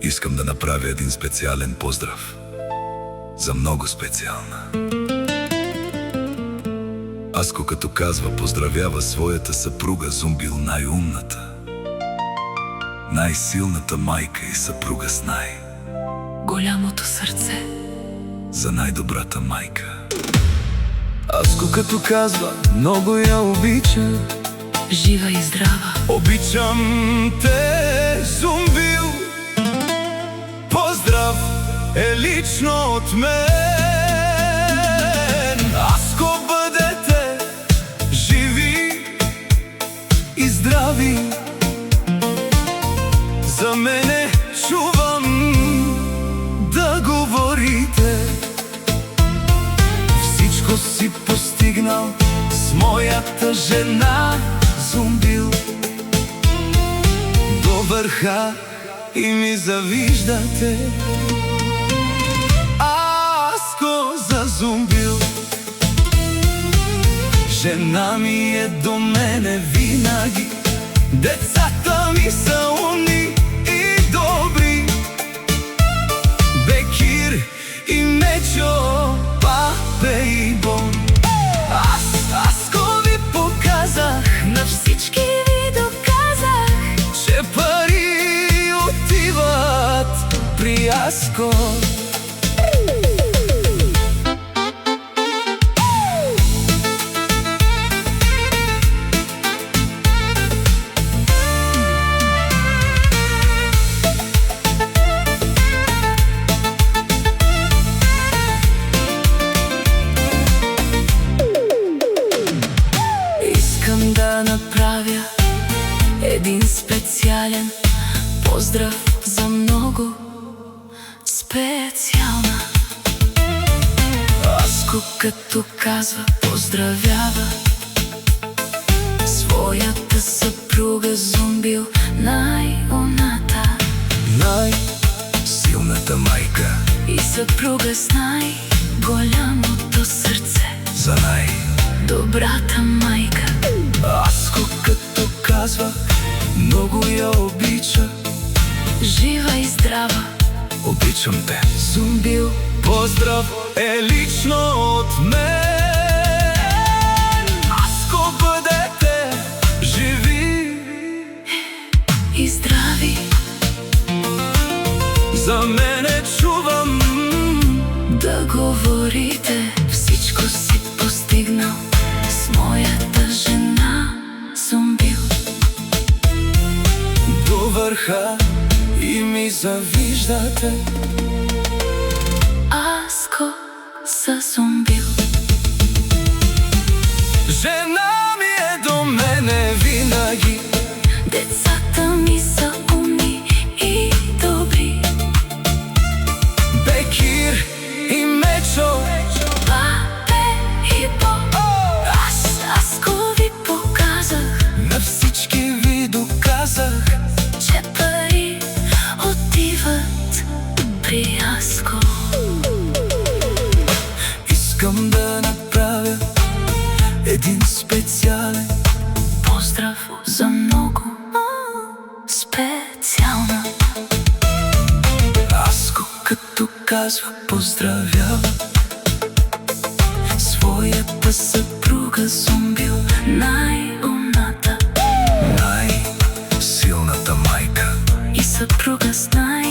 Искам да направя един специален поздрав за много специална. Аско като казва, поздравява своята съпруга Зумбил, най-умната, най-силната майка и съпруга с голямото сърце. за най-добрата майка. Аско като казва, много я обича, Жива и здрава. обичам те, Зумбил. Поздрав е лично от мен. Аско, бъдете живи и здрави. За мене чувам да говорите. Всичко си постигнал с моята жена Зумбил. До върха и ми завиждате. Аско за Зумбил. Жена ми е до мене винаги. Децата ми са умни и добри. Бекир и Мечо, Папе и Бон. Аско ви показах, На всички ви доказах, че пари отиват при Аско. искам да направя един специален поздрав за много специална. Аско като казва, поздравява своята съпруга Зумбил, най-умната Най-силната майка и съпруга с най-голямото сърце, за добрата майка. Аско като казва, много я обича. Жива и здрава, Обичам те. Зумбил. Поздрав е лично от мен. Аско, бъдете живи И здрави, за мене чувам да говорите. Всичко си постигнал с моята жена Зумбил. до върха и ми завиждате. Аско за Зумбил. Жена ми е до мене винаги. Децата ми са умни и добри. Бекир и Мечо, Папе и Боб. Аско ви показах, на всички ви доказах, че пари отиват при Аско. искам да направя един специален Поздрав за много специална. Аско като казва, поздравява своята съпруга Зумбил, Най-умната най-силната майка и съпруга с най